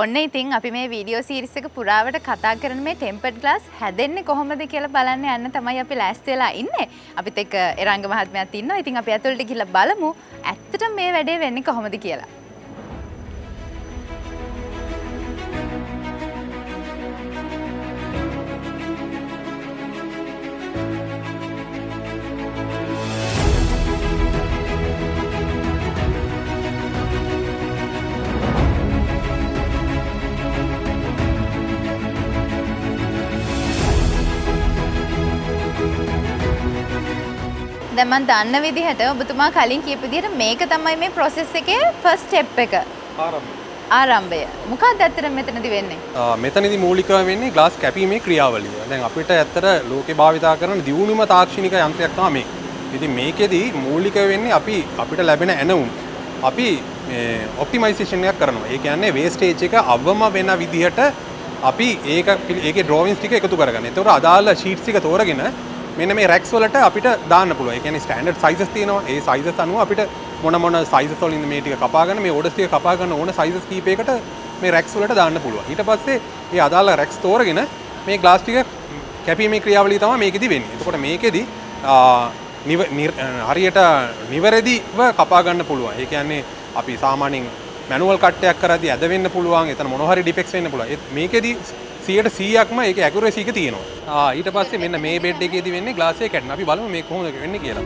ඔන්න ඉතින් අපි මේ වීඩියෝ සීරීස් එක පුරාවට කතා කරන මේ ටෙම්පර්ඩ් ග්ලාස් හැදෙන්නේ කොහොමද කියලා බලන්න යන්න තමයි අපි ලෑස්ති වෙලා ඉන්නේ. අපිත් එක්ක එරංග මහත්මයාත් ඉන්නවා. ඉතින් අපි ඇතුළට ගිහිල්ලා බලමු ඇත්තටම මේ වැඩේ වෙන්නේ කොහොමද කියලා. දැන් මම දන්න විදිහට ඔබතුමා කලින් කියපු විදිහට මේක තමයි මේ process එකේ first step එක. ආරම්භය. මොකක්ද ඇත්තටම මෙතනදී වෙන්නේ? මෙතනදී මූලිකව වෙන්නේ ග්ලාස් කැපීමේ ක්‍රියාවලිය. දැන් අපිට ඇත්තට ලෝකේ භාවිතා කරන දියුණුවම තාක්ෂණික යන්ත්‍රයක් තමයි මේක. ඉතින් මේකෙදී මූලික වෙන්නේ අපිට ලැබෙන ඇණවුම් අපි මේ ඔප්ටිමයිසේෂන් එකක් කරනවා. ඒ කියන්නේ වේස්ටේජ් එක අවම වෙන විදිහට අපි ඒකේ ඩ්‍රෝවින්ග්ස් ටික එකතු කරගන්න. ඒතකොට අදාළ ෂීට්ස් ටික තෝරගෙන මෙන්න මේ රැක්ස් වලට අපිට දාන්න පුළුවන්. ඒ කියන්නේ ස්ටෑන්ඩඩ් සයිසස් තියෙනවා. ඒ සයිසස් අනුව අපිට මොන සයිසස් වලින් මේ ටික කපා ගන්න මේ ඕඩර්ස් ටික කපා ගන්න ඕන සයිසස් කීපයකට මේ රැක්ස් වලට දාන්න පුළුවන්. ඊට පස්සේ මේ අදාළ රැක්ස් තෝරගෙන මේ ග්ලාස් ටික කැපීමේ ක්‍රියාවලිය තමයි මේකෙදි වෙන්නේ. එතකොට මේකෙදි හරියට නිවැරදිව කපා ගන්න පුළුවන්. ඒ කියන්නේ අපි සාමාන්‍යයෙන් මැනුවල් කට් එකක් කරද්දී ඇද වෙන්න පුළුවන්. එතන මොන හරි ඩිෆෙක්ට්ස් වෙන්න පුළුවන්. මේකෙදි 100%ක්ම ඒක ඇකියුරසි එක තියෙනවා. ඊට පස්සේ මෙන්න මේ බෙඩ් එකේදී වෙන්නේ ග්ලාස් එක කැඩෙන. අපි බලමු මේක කොහොමද වෙන්නේ කියලා.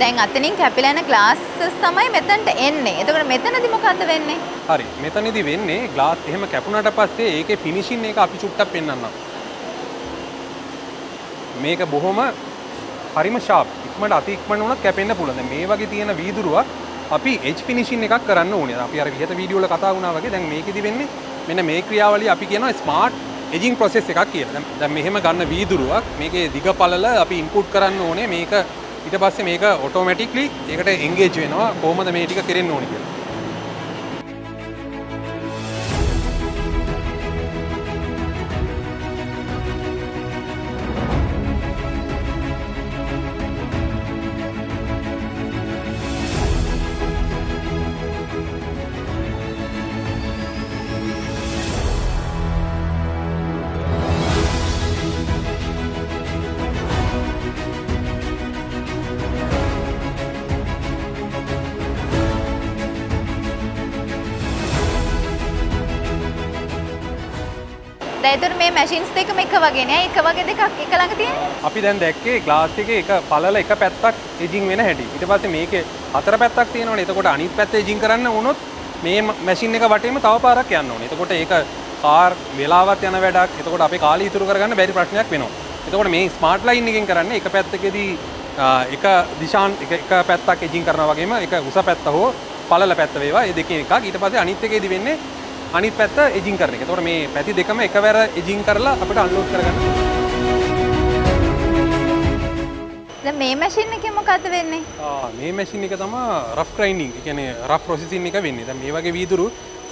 දැන් අතනින් කැපිලා යන ග්ලාසස් තමයි මෙතනට එන්නේ. එතකොට මෙතනදී මොකද්ද වෙන්නේ? හරි. මෙතනදී වෙන්නේ ග්ලාස් එහෙම කැපුණාට පස්සේ ඒකේ ෆිනිෂින් එක අපි චුට්ටක් පෙන්වන්නම්. මේක බොහොම හරිම ෂාප්. ඉක්මනට ඉක්මනට උනත් කැපෙන්න පුළුවන්. දැන් මේ වගේ තියෙන වීදුරුවක් අපි එජ් ෆිනිෂින් එකක් කරන්න ඕනේ. අපි අර විහත වීඩියෝ වල කතා වුණා වගේ දැන් මේකෙදි වෙන්නේ මෙන්න මේ ක්‍රියාවලිය අපි කියනවා ස්මාර්ට් එජින් ප්‍රොසෙස් එකක් කියලා. දැන් මෙහෙම ගන්න වීදුරුවක් මේකේ දිග පළල අපි ඉන්පුට් කරන්න ඕනේ. මේක ඊට පස්සේ මේක ඔටෝමැටික්ලි ඒකට එන්ගේජ් වෙනවා කොහොමද මේ ටික කෙරෙන්න ඕනේ කියලා. දැන් මේ මැෂින්ස් දෙකම එක වගේ නෑ. එක වගේ දෙකක් එක ළඟ තියෙන්නේ. අපි දැන් දැක්කේ ග්ලාස් එකේ එක පළල එක පැත්තක් එජින් වෙන හැටි. ඊට පස්සේ මේකේ හතර පැත්තක් තියෙනවනේ. එතකොට අනිත් පැත්ත එජින් කරන්න වුණොත් මේ මැෂින් එක වටේම තව පාරක් යන්න ඕනේ. එතකොට ඒක කාර් වෙලාවත් යන වැඩක්. එතකොට අපේ කාලය ඉතුරු කරගන්න බැරි ප්‍රශ්නයක් වෙනවා. එතකොට මේ ස්මාර්ට් ලයින් එකෙන් කරන්නේ එක පැත්තකදී එක එක පැත්තක් එජින් කරනවා වගේම එක උස පැත්ත හෝ පළල පැත්ත වේවා. ඒ දෙකෙන් එකක්. ඊට පස්සේ අනිත් එකේදී වෙන්නේ අනිත් පැත්ත එජින් කරන එක. එතකොට මේ පැති දෙකම එකවර එජින් කරලා අපිට අන්ලෝඩ් කරගන්න. දැන් මේ මැෂින් එකේ මොකද්ද වෙන්නේ? මේ මැෂින් එක තමයි රෆ් ග්‍රයින්ඩින්. ඒ කියන්නේ රෆ් ප්‍රොසෙසින් එක වෙන්නේ. දැන් මේ වගේ වීදුරු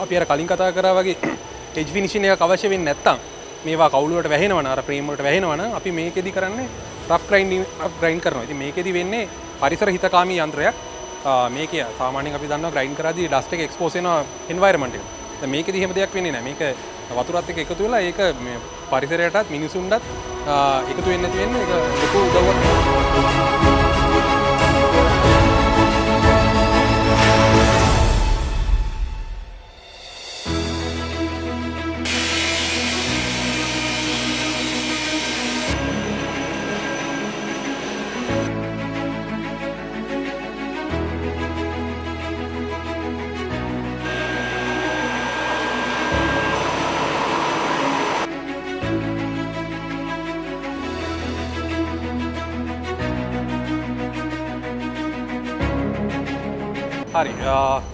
අපි අර කලින් කතා කරා වගේ එජ් ෆිනිෂින් එකක් අවශ්‍ය වෙන්නේ නැත්තම් මේවා කවුළු වලට වැහෙනවනම් අර ෆ්‍රේම් වලට වැහෙනවනම් අපි මේකෙදි කරන්නේ රෆ් ග්‍රයින්ඩ් කරනවා. ඉතින් මේකෙදි වෙන්නේ පරිසර හිතකාමී යන්ත්‍රයක්. මේකේ සාමාන්‍යයෙන් අපි දන්නවා ග්‍රයින්ඩ් කරද්දී ඩස්ට් එක එක්ස්පෝස් වෙනවා එන්වයරන්මන්ට් එකට. දැන් මේකෙදි එහෙම දෙයක් වෙන්නේ නැහැ. මේක වතුරත් එක්ක එකතු වෙලා ඒක මේ පරිසරයටත් මිනිසුන්ටත් එකතු වෙන්නේ නැති වෙන්නේ ඒක ලොකු උදව්වක්. හරි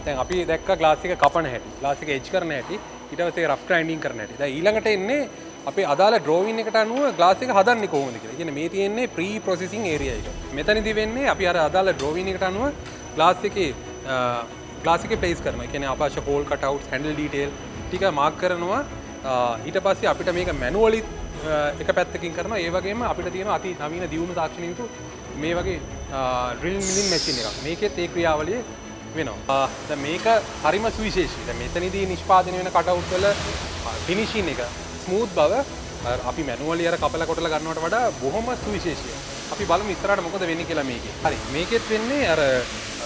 දැන් අපි දැක්ක ග්ලාස් එක කපන හැටි ග්ලාස් එක එජ් කරන හැටි ඊට පස්සේ රෆ් ග්‍රයින්ඩින් කරන හැටි දැන් ඊළඟට එන්නේ අපේ අදාළ ඩ්‍රෝවින් එකට අනුව ග්ලාස් එක හදන්නේ කොහොමද කියලා. කියන්නේ මේ තියෙන්නේ ප්‍රී ප්‍රොසෙසින් ඒරියා එක. මෙතනදී වෙන්නේ අපි අර අදාළ ඩ්‍රෝවින් එකට අනුව ග්ලාස් එකේ ප්ලේස් කරනවා. ඒ කියන්නේ අපහසු හෝල් කට් අවුට්ස් හැන්ඩල් ඩීටේල් ටික මාක් කරනවා. ඊට පස්සේ අපිට මේක මැනුවලි එක පැත්තකින් කරනවා. ඒ වගේම අපිට තියෙන අති නවීන දියුණු තාක්ෂණික මේ වගේ ඩ්‍රිල් මිලින් මැෂින් එකක්. මේකෙත් ඒ ක්‍රියාවලිය වෙනවා. දැන් මේක හරිම සුවිශේෂී. දැන් මෙතනදී නිෂ්පාදනය වෙන කට් අවුට් වල ෆිනිෂින් එක ස්මූත් බව අපි මැනුවලි අර කපලා කොටලා ගන්නවට වඩා බොහොම සුවිශේෂී. අපි බලමු ඉස්සරහට මොකද වෙන්නේ කියලා මේකේ. හරි. මේකෙත් වෙන්නේ අර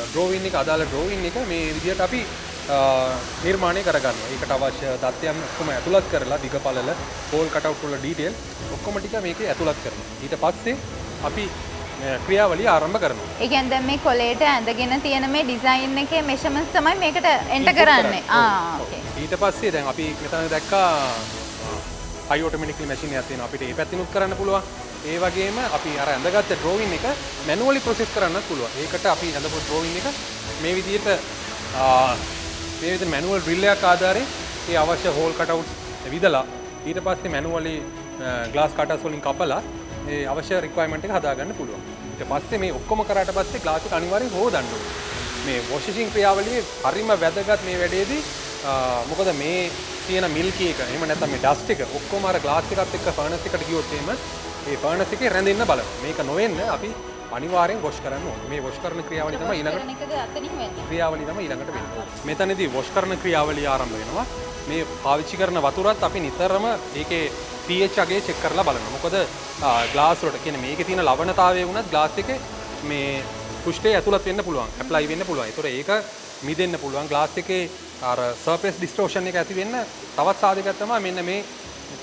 ඩ්‍රෝවින් එක අදාළ ඩ්‍රෝවින් එක මේ විදිහට අපි නිර්මාණය කරගන්නවා. ඒකට අවශ්‍ය தත්ත්වයන් ඔක්කොම ඇතුළත් කරලා දිග පළල, හෝල් කට් අවුට් වල ඩීටේල් ඔක්කොම ටික මේකේ ඇතුළත් කරනවා. ඊට පස්සේ අපි ක්‍රියාවලිය ආරම්භ කරනවා. ඒ කියන්නේ දැන් මේ කොලේට ඇඳගෙන තියෙන මේ ඩිසයින් එකේ මෙෂර්මන්ට්ස් තමයි මේකට එන්ටර් කරන්නේ. ඕකේ. ඊට පස්සේ දැන් අපි මෙතන දැක්කා හයි ඔටෝමැටිකලි මැෂින් එකක් තියෙනවා. අපිට ඒ පැත්තිනුත් කරන්න පුළුවන්. ඒ වගේම අපි අර ඇඳගත්ත ඩ්‍රෝවින් එක මැනුවලි ප්‍රොසෙස් කරන්නත් පුළුවන්. ඒකට අපි ඇඳපු ඩ්‍රෝවින් එක මේ විදිහට මැනුවල් ඩ්‍රිල් එකක් ආධාරයෙන් ඒ අවශ්‍ය හෝල් කට් අවුට්ස් විදලා ඊට පස්සේ මැනුවලි ග්ලාස් කටර්ස් වලින් කපලා ඒ අවශ්‍ය රික්වයර්මන්ට් එක හදාගන්න පුළුවන්. ඊට පස්සේ මේ ඔක්කොම කරාට පස්සේ ග්ලාස් එක අනිවාර්යෙන් හොදන්න ඕනේ. මේ වොෂිෂින් ක්‍රියාවලියේ හරිම වැදගත් මේ වැඩේදී මොකද මේ තියෙන මිල්කි එක එහෙම නැත්නම් මේ ඩස්ට් එක ඔක්කොම අර ග්ලාස් එකත් එක්ක ෆර්නස් එකට ගියොත් එහෙම ඒ ෆර්නස් එකේ රැඳෙන්න බලනවා. මේක නොවෙන්න අපි අනිවාර්යෙන් වොෂ් කරන්න ඕනේ. මේ වොෂ් කරන ක්‍රියාවලිය තමයි ඊළඟට වෙන්නේ. මෙතනදී වොෂ් කරන ක්‍රියාවලිය ආරම්භ වෙනවා. මේ පාවිච්චි කරන වතුරත් අපි නිතරම ඒකේ pH අගය චෙක් කරලා බලනවා. මොකද ග්ලාස් වලට කියන්නේ මේකේ තියෙන ලවණතාවය වුණත් ග්ලාස් එකේ මේ කුෂ්ඨය ඇතුළත් වෙන්න පුළුවන්. ඇප්ලයි වෙන්න පුළුවන්. ඒතොර ඒක මිදෙන්න පුළුවන්. ග්ලාස් එකේ අර සර්ෆේස් ඩිස්ටෝෂන් එක ඇති වෙන්න තවත් සාධකයක් තමයි මෙන්න මේ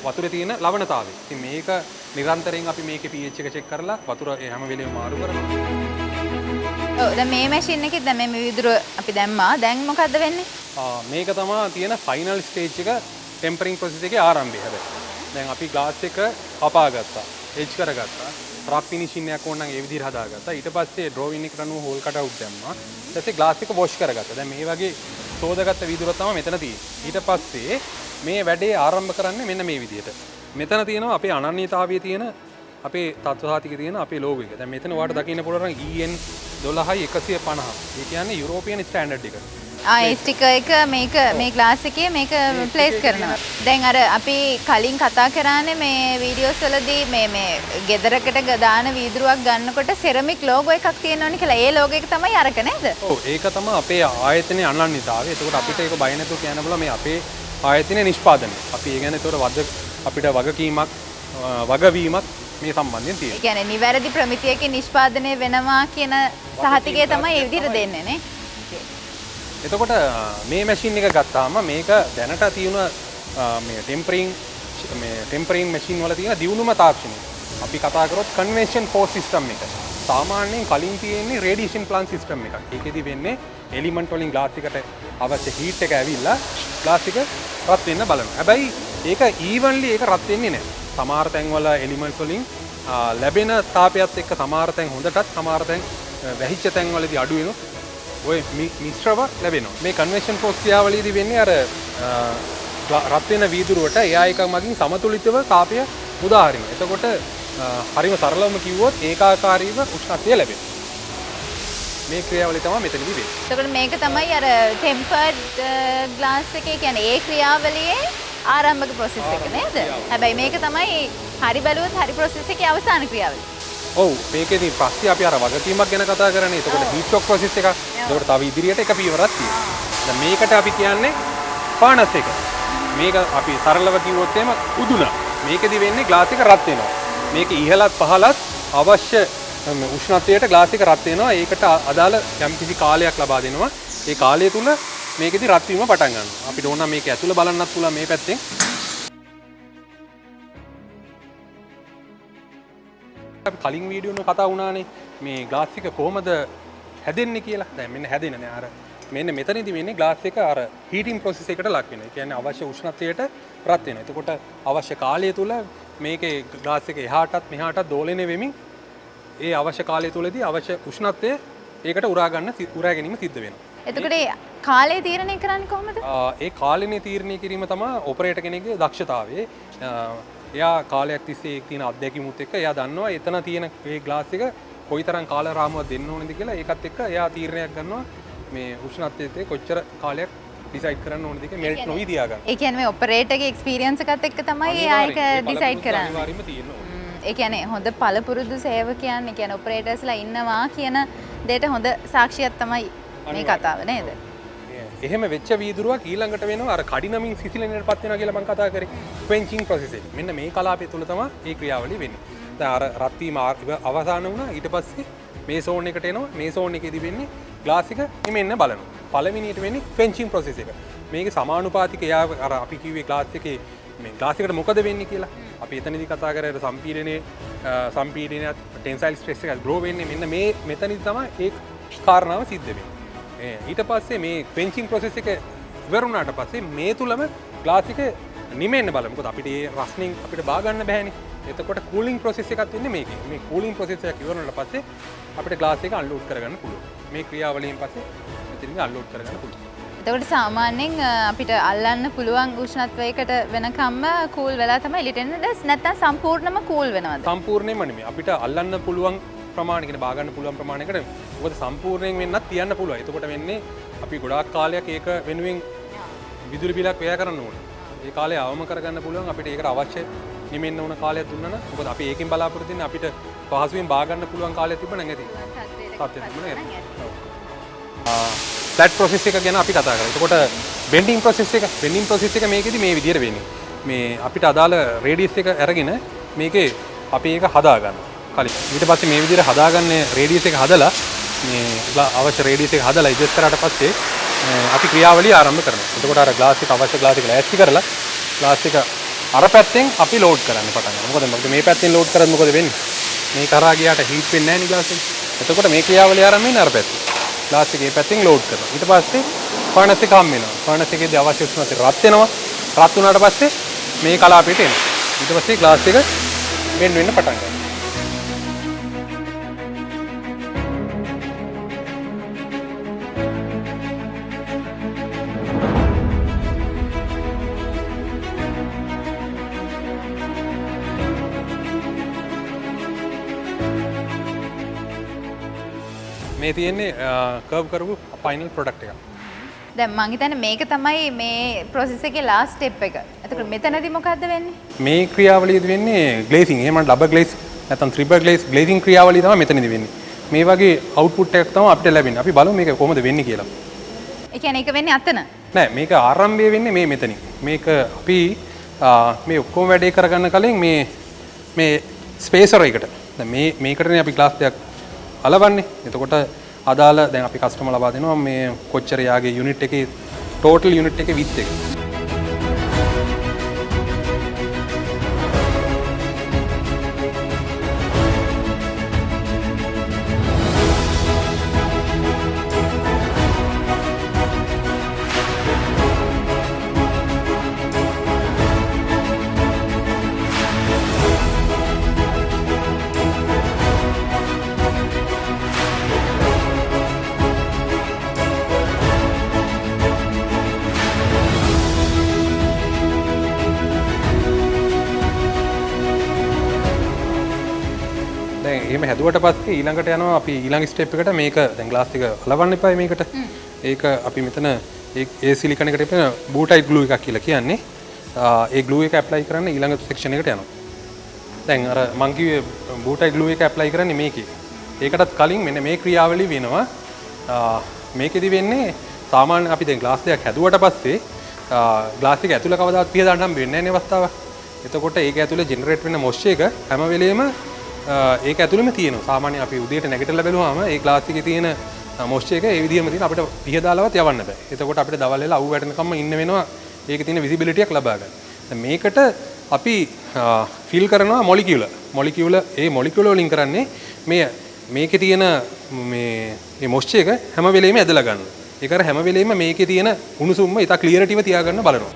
වතුරේ තියෙන ලවණතාවය. ඉතින් මේක නිරන්තරයෙන් අපි මේකේ pH එක චෙක් කරලා වතුර හැම වෙලේම මාරු කරනවා. ඔව් දැන් මේ මැෂින් එකේ දැන් මේ විදුර අපි දැම්මා. දැන් මොකද්ද වෙන්නේ? මේක තමයි තියෙන ෆයිනල් ස්ටේජ් එක ටෙම්පරින් ප්‍රොසෙස් එකේ ආරම්භය හැබැයි. දැන් අපි ග්ලාස් එක කපා ගත්තා. එජ් කරගත්තා. රෆ් ෆිනිෂින් එකක් ඕන නම් ඒ විදිහට හදාගත්තා. ඊට පස්සේ ඩ්‍රෝවින් එකට අනුව හෝල් කට් අවුට් දැම්මා. ඊට පස්සේ ග්ලාස් එක වොෂ් කරගත්තා. දැන් මේ වගේ සෝදාගත්ත වීදුර තමයි මෙතන තියෙන්නේ. ඊට පස්සේ මේ වැඩේ ආරම්භ කරන්නේ මෙන්න මේ විදිහට. මෙතන තියෙනවා අපේ අනන්‍යතාවයේ තියෙන අපේ තත්ත්වසාතිකේ තියෙන අපේ ලෝගෝ එක. දැන් මෙතන ඔයාලට දකින්න පුළුවන් EN 12150. ඒ කියන්නේ යුරෝපියන් ස්ටෑන්ඩඩ් එක. ඒ ස්ටිකර් එක මේක මේ ග්ලාස් එකේ මේක ප්ලේස් කරනවා. දැන් අර අපි කලින් කතා කරානේ මේ වීඩියෝස් වලදී මේ ගෙදරකට දාන වීදුරුවක් ගන්නකොට සෙරමික් ලෝගෝ එකක් තියෙනවනේ කියලා. ඒ ලෝගෝ එක තමයි අරක නේද? ඔව් ඒක තමයි අපේ ආයතනයේ අනන්‍යතාවය. ඒකට අපිට ඒක බය නැතුව කියන්න පුළුවන් මේ අපේ ආයතනයේ නිෂ්පාදනය. අපි ඒ කියන්නේ ඒකට අපිට වගකීමක් වගවීමක් මේ සම්බන්ධයෙන් තියෙනවා. ඒ කියන්නේ නිවැරදි ප්‍රමිතියකින් නිෂ්පාදනය වෙනවා කියන සහතිකය තමයි ඒ විදිහට දෙන්නේ නේ. එතකොට මේ මැෂින් එක ගත්තාම මේක දැනට තියෙන මේ ටෙම්පරින් මැෂින් වල තියෙන දියුණුම තාක්ෂණය. අපි කතා කරොත් කන්වෙන්ෂන් ෆෝස් සිස්ටම් එක. සාමාන්‍යයෙන් කලින් තියෙන්නේ රේඩියේෂන් ප්ලාන්ට් සිස්ටම් එකක්. ඒකෙදි වෙන්නේ එලිමන්ට් වලින් ග්ලාස් එකට අවශ්‍ය හීට් එක ඇවිල්ලා ග්ලාස් එක රත් වෙන්න බලනවා. හැබැයි ඒක ඊවන්ලි ඒක රත් වෙන්නේ නැහැ. සමහර තැන්වල එලිමන්ට්ස් වලින් ලැබෙන තාපයත් එක්ක සමහර තැන් හොඳටත් සමහර තැන් වැහිච්ච තැන්වලදී අඩු වෙනවා. ඔය මිශ්‍රව ලැබෙනවා. මේ කන්වෙන්ෂන් ෆෝස් ක්‍රියාවලියේදී වෙන්නේ අර රත් වෙන වීදුරුවට එයා එක මගින් සමතුලිතව තාපය මුදා හරිනවා. එතකොට හරිම සරලවම කිව්වොත් ඒකාකාරීව උෂ්ණත්වය ලැබෙනවා. මේ ක්‍රියාවලිය තමයි මෙතනදී වෙන්නේ. එතකොට මේක තමයි අර ටෙම්පර්ඩ් ග්ලාස් එකේ කියන්නේ ඒ ක්‍රියාවලියේ ආරම්භක ප්‍රොසෙස් එක නේද? හැබැයි මේක තමයි හරි බැලුවොත් හරි ප්‍රොසෙස් එකේ අවසාන ක්‍රියාවලිය. ඔව් මේකෙදී පස්සේ අපි අර වගකීමක් ගැන කතා කරන්නේ. එතකොට හීට් ෂොක් ප්‍රොසෙස් එකක්. එතකොට තව ඉදිරියට එක පියවරක් තියෙනවා. දැන් මේකට අපි කියන්නේ ෆර්නස් එක. මේක අපි සරලව කිව්වොත් එහෙම උදුන. මේකෙදි වෙන්නේ ග්ලාස් එක රත් වෙනවා. මේක ඉහළත් පහළත් අවශ්‍ය උෂ්ණත්වයට ග්ලාස් එක රත් වෙනවා. ඒකට අදාළ යම්කිසි කාලයක් ලබා දෙනවා. ඒ කාලය තුල මේකෙදි රත් වීම පටන් ගන්නවා. අපිට ඕන නම් මේක ඇතුළ බලන්නත් පුළුවන් මේ පැත්තෙන්. අපි කලින් වීඩියෝ එකේ කතා වුණානේ මේ ග්ලාස් එක කොහොමද හැදෙන්නේ කියලා. දැන් මෙන්න හැදෙන්නේ නේ අර මෙන්න මෙතනදී වෙන්නේ ග්ලාස් එක අර හීටින් ප්‍රොසෙස් එකට ලක් වෙනවා. ඒ කියන්නේ අවශ්‍ය උෂ්ණත්වයට රත් වෙනවා. එතකොට අවශ්‍ය කාලය තුල මේකේ ග්ලාස් එක එහාටත් මෙහාටත් දෝලණය වෙමින් ඒ අවශ්‍ය කාලය තුලදී අවශ්‍ය උෂ්ණත්වය ඒකට උරා ගැනීම සිද්ධ වෙනවා. එතකොට ඒ කාලය තීරණය කරන්නේ කොහොමද? ඒ කාලෙනේ තීරණය කිරීම තමයි ඔපරේටර් කෙනෙක්ගේ දක්ෂතාවය. එයා කාලයක් තිස්සේ තියෙන අත්දැකීමුත් එක්ක එයා දන්නවා එතන තියෙන මේ ග්ලාස් එක කොයිතරම් කාල රාමුවක් දෙන්න ඕනද කියලා. ඒකත් එක්ක එයා තීරණයක් ගන්නවා මේ උෂ්ණත්වයට කොච්චර කාලයක් ඩිසයිඩ් කරන්න ඕනද කියලා මෙල්ට් නොවි තියාගන්න. ඒ කියන්නේ මේ ඔපරේටර්ගේ එක්ස්පීරියන්ස් එකත් එක්ක තමයි ආයක ඩිසයිඩ් කරන්නේ. අනිවාර්යයෙන්ම තියෙනවා. ඒ කියන්නේ හොඳ පළපුරුදු සේවකයන්, ඒ කියන්නේ ඔපරේටර්ස්ලා ඉන්නවා කියන දෙයට හොඳ සාක්ෂියක් තමයි මේ කතාව නේද? එහෙම වෙච්ච වීදුරුවක් ඊළඟට වෙනවා අර කඩිනමින් සිසිලෙනටපත් වෙනවා කියලා මම කතා කරේ. ක්වෙන්චින් ප්‍රොසෙස් එක. මෙන්න මේ කලාපය තුල තමයි මේ ක්‍රියාවලිය වෙන්නේ. දැන් අර රත් වීම අවසන් වුණා ඊට පස්සේ මේ සෝන් එකට එනවා. මේ සෝන් එකේදී වෙන්නේ ග්ලාස් එක නිමෙන්න බලනවා. පළවෙනියට වෙන්නේ ක්වෙන්චින් ප්‍රොසෙස් එක. මේකේ සමානුපාතික එයා අර අපි කිව්වේ ග්ලාස් එකේ මේ ග්ලාස් එකට මොකද වෙන්නේ කියලා. අපි එතනදී කතා කරේ අර සම්පීඩනයත් ටෙන්සයිල් ස්ට්‍රෙස් එක ග්‍රෝ වෙන්නේ මෙන්න මේ මෙතනදී තමයි ඒ කාරණාව සිද්ධ වෙන්නේ. ඊට පස්සේ මේ ක්වෙන්චින් ප්‍රොසෙස් එක ඉවර වුණාට පස්සේ මේ තුලම ග්ලාස් එක නිමෙන්න බලමු. මොකද අපිට ඒ රස්නින් අපිට බා ගන්න බෑනේ. එතකොට කූලින් ප්‍රොසෙස් එකක් වෙන්නේ මේකේ. මේ කූලින් ප්‍රොසෙස් එක ඉවර වුණාට පස්සේ අපිට ග්ලාස් එක අන්ලෝඩ් කරගන්න පුළුවන්. මේ ක්‍රියාවලියෙන් පස්සේ මෙතනින් අන්ලෝඩ් කරගන්න පුළුවන්. එතකොට සාමාන්‍යයෙන් අපිට අල්ලන්න පුළුවන් උෂ්ණත්වයකට වෙනකම්ම කූල් වෙලා තමයි එළියට එන්නේ. නැත්නම් සම්පූර්ණයෙන්ම කූල් වෙනවද? සම්පූර්ණයෙන්ම නෙමෙයි. අපිට අල්ලන්න පුළුවන් ප්‍රමාණය කියන්නේ බා ගන්න පුළුවන් ප්‍රමාණයකට මොකද සම්පූර්ණයෙන් වෙන්නත් තියන්න පුළුවන්. එතකොට වෙන්නේ අපි ගොඩාක් කාලයක් ඒක වෙනුවෙන් විදුලි බිලක් වැය කරන්න ඕනේ. ඒ කාලය අවම කරගන්න පුළුවන් අපිට ඒකට අවශ්‍ය නිමෙන්න ඕන කාලයක් දුන්නා නම් මොකද අපි ඒකෙන් බලාපොරොත්තු වෙන්නේ අපිට පහසුවෙන් බා ගන්න පුළුවන් කාලයක් තිබුණා නම් ඇති. සත්‍ය තිබුණා නේද? ෆ්ලැට් ප්‍රොසෙස් එක ගැන අපි කතා කරා. එතකොට බෙන්ඩින් ප්‍රොසෙස් එක මේකෙදි මේ විදිහට වෙන්නේ. මේ අපිට අදාළ රේඩියස් එක අරගෙන මේකේ අපි ඒක හදා ගන්නවා. කලින් ඊට පස්සේ මේ විදිහට හදාගන්න රේඩියස් එක හදලා මේ අවශ්‍ය රේඩියස් එක හදලා ඇඩ්ජස්ට් කරාට පස්සේ අපි ක්‍රියාවලිය ආරම්භ කරනවා. එතකොට අර ග්ලාස් එක අවශ්‍ය ග්ලාස් එක ලෑස්ති කරලා ග්ලාස් එක අර පැත්තෙන් අපි ලෝඩ් කරන්න පටන් ගන්නවා. මොකද මේ පැත්තෙන් ලෝඩ් කරද්දි මොකද වෙන්නේ? මේ කරා ගියාට හීට් වෙන්නේ නැහැ නේ ග්ලාස් එක. එතකොට මේ ක්‍රියාවලිය ආරම්භ වෙන්නේ අර පැත්තෙන්. ග්ලාස් එකේ පැත්තෙන් ලෝඩ් කරනවා. ඊට පස්සේ ෆර්නස් එක හම් වෙනවා. ෆර්නස් එකේදී අවශ්‍ය උෂ්ණත්වය රත් වෙනවා. රත් වුණාට පස්සේ මේ කලාපයට එනවා. ඊට පස්සේ ග්ලාස් එක වෙන්න පටන් ගන්නවා. මේ තියෙන්නේ කර්ව් කරපු ෆයිනල් ප්‍රොඩක්ට් එක. දැන් මං හිතන්නේ මේක තමයි මේ ප්‍රොසෙස් එකේ ලාස්ට් ස්ටෙප් එක. එතකොට මෙතනදී මොකද්ද වෙන්නේ? මේ ක්‍රියාවලියේදී වෙන්නේ ග්ලේසින්. එහෙම ඩබල් ග්ලේස් නැත්නම් ත්‍රිපල් ග්ලේස් ග්ලේසින් ක්‍රියාවලිය තමයි මෙතනදී වෙන්නේ. මේ වගේ අවුට්පුට් එකක් තමයි අපිට ලැබෙන්නේ. අපි බලමු මේක කොහොමද වෙන්නේ කියලා. ඒ කියන්නේ ඒක වෙන්නේ අතන. නෑ මේක ආරම්භය වෙන්නේ මේ මෙතනින්. මේක අපි මේ ඔක්කොම වැඩේ කරගන්න කලින් මේ ස්පේසර් එකට. දැන් මේකටනේ අපි ග්ලාස් දෙකක් අලවන්නේ. එතකොට අදාළ දැන් අපි කස්ටමර් ලබා දෙනවා මේ කොච්චර යාගේ යුනිට් එකේ ටෝටල් යුනිට් එකේ විත් එක. එහෙම හැදුවට පස්සේ ඊළඟට යනවා අපි ඊළඟ ස්ටෙප් එකට මේක දැන් ග්ලාස් එක අලවන්න එපා මේකට. ඒක අපි මෙතන ඒ සිලිකන් එකට එපෙන බූටයිට් ග්ලූ එකක් කියලා කියන්නේ. ඒ ග්ලූ එක ඇප්ලයි කරන්න ඊළඟ සෙක්ෂන් එකට යනවා. දැන් අර මං කිව්වේ බූටයිට් ග්ලූ එක ඇප්ලයි කරන්නේ මේකේ. ඒකටත් කලින් මෙන්න මේ ක්‍රියාවලිය වෙනවා. මේකෙදි වෙන්නේ සාමාන්‍ය අපි දැන් ග්ලාස් එකක් හැදුවට පස්සේ ග්ලාස් එක ඇතුළ කවදාවත් පිහ දාන්න හම්බ වෙන්නේ නැහැ නේ අවස්ථාවක්. එතකොට ඒක ඇතුළේ ජෙනරේට් වෙන මොෂ් එක හැම වෙලෙම ඒක ඇතුළෙම තියෙනවා. සාමාන්‍යයෙන් අපි උදේට නැගිටලා බැලුවාම ඒ ග්ලාස් එකේ තියෙන මොෂ් එක ඒ විදිහම තියෙන අපිට පිහ දාලවත් යවන්න බෑ. එතකොට අපිට දවල් වෙලා අවු වැටෙනකම්ම ඉන්න වෙනවා. ඒකේ තියෙන විසිබිලිටි එක ලබා ගන්න. දැන් මේකට අපි ෆිල් කරනවා මොලිකියුල ඒ මොලිකියුල වලින් කරන්නේ මේකේ තියෙන මේ මොෂ් එක හැම වෙලෙම ඇදලා ගන්න. ඒක අර හැම වෙලෙම මේකේ තියෙන උණුසුම්ම ඉතා ක්ලියරිටිව තියාගන්න බලනවා.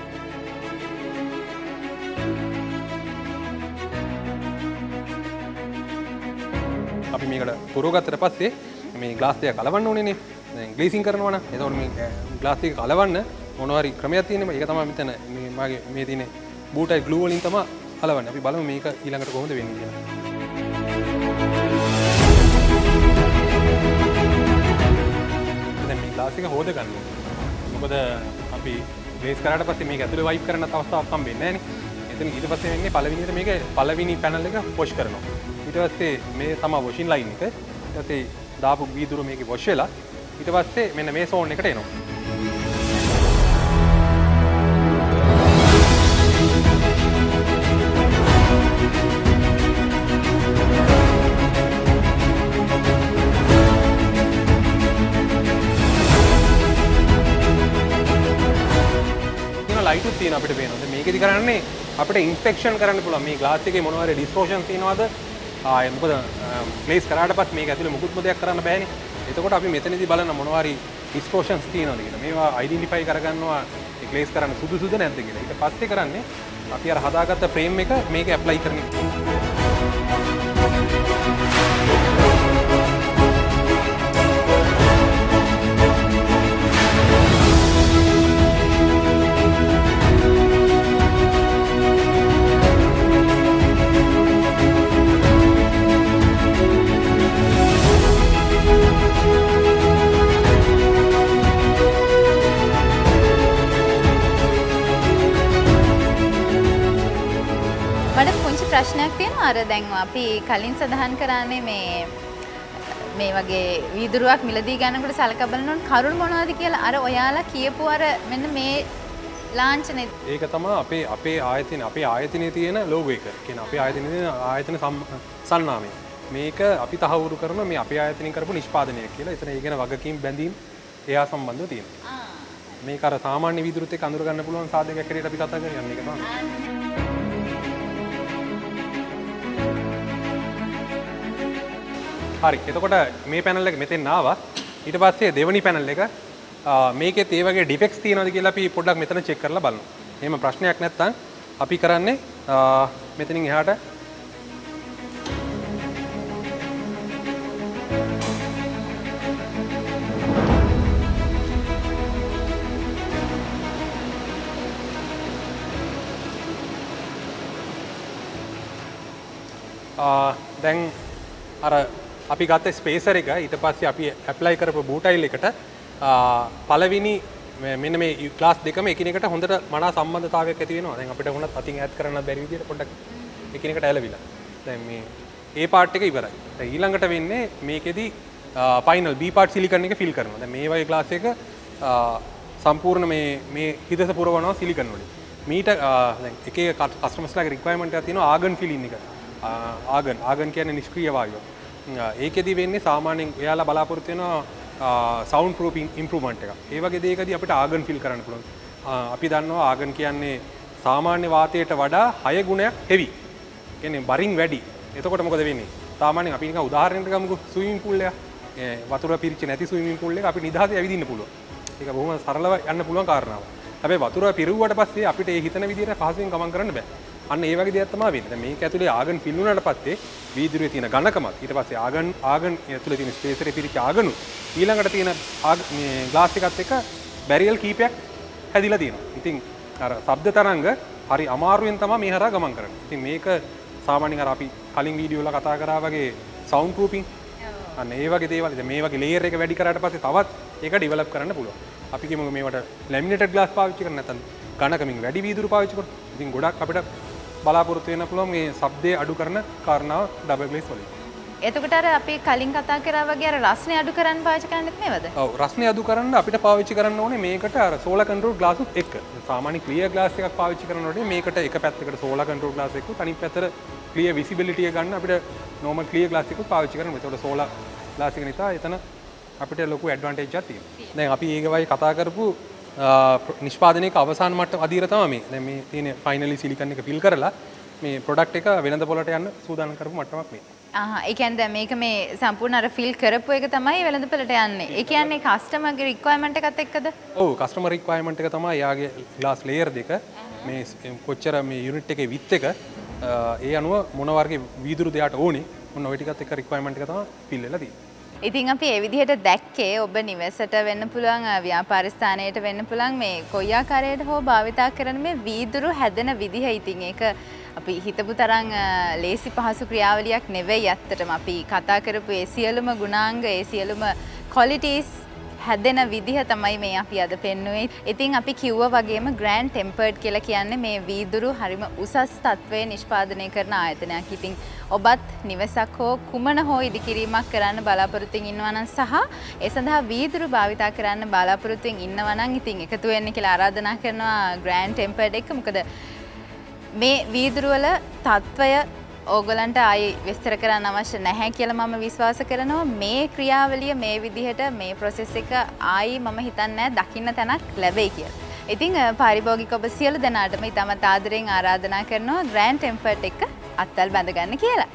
අපි මේකට පුරවගත්තට පස්සේ මේ ග්ලාස් දෙක කලවන්න ඕනේනේ. දැන් ග්ලේසින් කරනවා නම් එතකොට මේ ග්ලාස් එක කලවන්න මොනවා හරි ක්‍රමයක් තියෙනවා. ඒක තමයි මෙතන මේ මගේ මේ තියෙන බූටයි ග්ලූ වලින් තමයි කලවන්නේ. අපි බලමු මේක ඊළඟට කොහොමද වෙන්නේ කියලා. දැන් මේ ග්ලාස් එක හොද ගන්න ඕනේ. මොකද අපි ග්ලේස් කරාට පස්සේ මේක ඇතුලේ වයිප් කරන්න අවස්ථාවක් හම්බෙන්නේ නැහැ නේ. එතන ඊට පස්සේ වෙන්නේ පළවෙනියට මේක පළවෙනි පැනල් එක වොෂ් කරනවා. ඊට පස්සේ මේ තමයි වොෂින් ලයින් එක. ඊට පස්සේ දාපු වීදුරු මේකේ වොෂ් වෙලා ඊට පස්සේ මෙන්න මේ සෝන් එකට එනවා. ලයිටුත් තියෙන අපිට පේනවා. දැන් මේකෙදි කරන්නේ අපිට ඉන්ස්පෙක්ෂන් කරන්න පුළුවන් මේ ග්ලාස් එකේ මොනවා හරි ඩිස්ටෝෂන් තියෙනවද? මොකද ප්ලේස් කරාට පස්සේ මේක ඇතුලේ මුකුත්ම දෙයක් කරන්න බෑනේ. එතකොට අපි මෙතනදී බලන මොනවා හරි ඩිස්ටෝෂන්ස් තියෙනවද කියලා. මේවා අයිඩෙන්ටිෆයි කරගන්නවා මේ ප්ලේස් කරන්න සුදුසුද නැද්ද කියලා. ඊට පස්සේ කරන්නේ අපි අර හදාගත්ත ෆ්‍රේම් එක මේක ඇප්ලයි කරන එක. ප්‍රශ්නයක් තියෙනවා අර දැන් අපි කලින් සඳහන් කරන්නේ මේ වගේ වීදුරුවක් මිලදී ගන්නකොට සලකා බලනොත් කරුණ මොනවද කියලා අර ඔයාලා කියපු අර මෙන්න මේ ලාංඡනේ ඒක තමයි අපේ ආයතනයේ තියෙන ලෝගෝ එක. කියන්නේ අපේ ආයතනයේ තියෙන ආයතන සන්නාමය. මේක අපි තහවුරු කරන මේ අපේ ආයතනයෙන් කරපු නිෂ්පාදනයක් කියලා. එතන ඒ කියන වගකීම් බැඳීම් එයා සම්බන්ධව තියෙනවා. මේක අර සාමාන්‍ය වීදුරුත් එක්ක අඳුර ගන්න පුළුවන් සාධකයක් හැටියට අපි කතා කරන්නේ යන්නේ ඒක තමයි. හරි එතකොට මේ පැනල් එක මෙතෙන් ආවා. ඊට පස්සේ දෙවෙනි පැනල් එක මේකෙත් ඒ වගේ ඩිෆෙක්ට්ස් තියෙනවද කියලා අපි පොඩ්ඩක් මෙතන චෙක් කරලා බලමු. එහෙම ප්‍රශ්නයක් නැත්නම් අපි කරන්නේ මෙතනින් එහාට දැන් අර අපි ගත්ත ස්පේසර් එක ඊට පස්සේ අපි ඇප්ලයි කරපු බූටයිල් එකට පළවෙනි මෙන්න මේ ක්ලාස් දෙකම එකිනෙකට හොඳට මනා සම්බන්ධතාවයක් ඇති වෙනවා. දැන් අපිට වුණත් අතින් ඈඩ් කරන්න බැරි විදිහට පොඩ්ඩක් එකිනෙකට ඇලවිලා. දැන් මේ A part එක ඉවරයි. දැන් ඊළඟට වෙන්නේ මේකෙදි ෆයිනල් B part සිලිකන් එක ෆිල් කරනවා. දැන් මේ වගේ ක්ලාස් එක සම්පූර්ණ මේ හිදස පුරවනවා සිලිකන් වලින්. මීට දැන් එක එක කස්ටමර්ස්ලාගේ රික්වයර්මන්ට් එකක් තියෙනවා ආගන් ෆිලින් එක. ආගන් කියන්නේ නිෂ්ක්‍රීය වායුව. ඒකෙදි වෙන්නේ සාමාන්‍යයෙන් එයාලා බලාපොරොත්තු වෙනවා සවුන්ඩ් ප්‍රූෆින් ඉම්ප්‍රූව්මන්ට් එකක්. ඒ වගේ දෙයකදී අපිට ආගන් ෆිල් කරන්න පුළුවන්. අපි දන්නවා ආගන් කියන්නේ සාමාන්‍ය වාතයට වඩා 6 ගුණයක් හෙවි. කියන්නේ බරින් වැඩි. එතකොට මොකද වෙන්නේ? සාමාන්‍යයෙන් අපි නිකන් උදාහරණයකට ගමුකෝ ස්විමින් pool එක. වතුර පිරිච්ච නැති ස්විමින් pool එක අපිට නිදහසේ ඇවිදින්න පුළුවන්. ඒක බොහොම සරලව යන්න පුළුවන් කාරණාවක්. හැබැයි වතුර පිරුවාට පස්සේ අපිට ඒ හිතන විදිහට පහසුවෙන් ගමන් කරන්න බෑ. අන්න ඒ වගේ දෙයක් තමයි වෙන්නේ. දැන් මේක ඇතුලේ ආගන් ෆිල් වුණාට පස්සේ වීදුරුවේ තියෙන ඝනකමත් ඊට පස්සේ ආගන් ඇතුලේ තියෙන ස්පේසරේ පිරිච්ච ආගනු ඊළඟට තියෙන මේ ග්ලාස් එකත් එක්ක බැරියල් කීපයක් හැදිලා තියෙනවා. ඉතින් අර ශබ්ද තරංග හරි අමාරුවෙන් තමයි මේ හරහා ගමන් කරන්නේ. ඉතින් මේක සාමාන්‍යයෙන් අර අපි කලින් වීඩියෝ වල කතා කරා වගේ සවුන්ඩ් ප්‍රූෆින් අන්න ඒ වගේ දේවල්. ඉතින් මේ වගේ ලේයර් එක වැඩි කරාට පස්සේ තවත් ඒක ඩෙවලොප් කරන්න පුළුවන්. අපි කියමු මේවට ලැමිනේටඩ් ග්ලාස් පාවිච්චි කරන්න නැත්නම් ඝනකමින් වැඩි වීදුරු පාවිච්චි කරමු. ඉතින් ගොඩක් අපිට බලාපොරොත්තු වෙන්න පුළුවන් මේ ශබ්දය අඩු කරන කාරණාව ඩබල් ග්ලේස් වලින්. එතකොට අර අපි කලින් කතා කරා වගේ අර රස්නේ අඩු කරන්න පාවිච්චි කරන්නත් නේද? ඔව් රස්නේ අඩු කරන්න අපිට පාවිච්චි කරන්න ඕනේ මේකට අර සෝලාර් කන්ට්‍රෝල් ග්ලාස් උත් එක්ක. සාමාන්‍ය ක්ලියර් ග්ලාස් එකක් පාවිච්චි කරනකොට මේකට එක පැත්තකට සෝලාර් කන්ට්‍රෝල් ග්ලාස් එකක් අනිත් පැත්තට ක්ලියර් විසිබිලිටි එක ගන්න අපිට නෝමල් ක්ලියර් ග්ලාස් එකක් පාවිච්චි කරන්න. ඒතකොට සෝලාර් ග්ලාස් එක නිසා එතන අපිට ලොකු ඇඩ්වාන්ටේජ් එකක් තියෙනවා. දැන් අපි ඒක වගේ කතා කරපු නිෂ්පාදනයේක අවසාන මට්ටම අධීර තමයි මේ. දැන් මේ තියෙන ෆයිනලි සිලිකන් එක ෆිල් කරලා මේ ප්‍රොඩක්ට් එක වෙළඳ පොළට යන්න සූදානම් කරපු මට්ටමක් මේ. ඒ කියන්නේ දැන් මේක මේ සම්පූර්ණ අර ෆිල් කරපු එක තමයි වෙළඳ පොළට යන්නේ. ඒ කියන්නේ කස්ටමර්ගේ රික්වයර්මන්ට් එකත් එක්කද? ඔව් කස්ටමර් රික්වයර්මන්ට් එක තමයි යාගේ ග්ලාස් ලේයර් දෙක මේ කොච්චර මේ යුනිට් එකේ විත් එක ඒ අනුව මොන වර්ගයේ වීදුරු දෙයට ඕනේ මොන ඔය ටිකත් එක්ක රික්වයර්මන්ට් එක තමයි ෆිල් වෙලා තියෙන්නේ. ඉතින් අපි ඒ විදිහට දැක්කේ ඔබ නිවසට වෙන්න පුළුවන් ව්‍යාපාර ස්ථානයට වෙන්න පුළුවන් මේ කොයි ආකාරයට හෝ භාවිතා කරන මේ වීදුරු හැදෙන විදිහ. ඉතින් ඒක අපි හිතපු තරම් ලේසි පහසු ක්‍රියාවලියක් නෙවෙයි ඇත්තටම. අපි කතා කරපු ඒ සියලුම ගුණාංග ඒ සියලුම qualities හැදෙන විදිහ තමයි මේ අපි අද පෙන්වුවේ. ඉතින් අපි කිව්වා වගේම ග්‍රෑන්ඩ් ටෙම්පර්ඩ් කියලා කියන්නේ මේ වීදුරු හරිම උසස් තත්වයේ නිෂ්පාදනය කරන ආයතනයක්. ඉතින් ඔබත් නිවසක් හෝ කුමන හෝ ඉදිකිරීමක් කරන්න බලාපොරොත්තුෙන් ඉන්නවා නම් සහ ඒ සඳහා වීදුරු භාවිතා කරන්න බලාපොරොත්තුෙන් ඉන්නවා නම් ඉතින් එකතු වෙන්න කියලා ආරාධනා කරනවා ග්‍රෑන්ඩ් ටෙම්පර්ඩ් එක. මොකද මේ වීදුරු වල තත්වය ඕගලන්ට ආයි විස්තර කරන්න අවශ්‍ය නැහැ කියලා මම විශ්වාස කරනවා. මේ ක්‍රියාවලිය මේ විදිහට මේ process එක ආයි මම හිතන්නේ දකින්න තැනක් ලැබෙයි කියලා. ඉතින් පාරිභෝගික ඔබ සියලු දෙනාටම ඉතාමත් ආදරෙන් ආරාධනා කරනවා ග්‍රෑන්ඩ් ටෙම්පර්ඩ් එක අත්වල බැඳ ගන්න කියලා.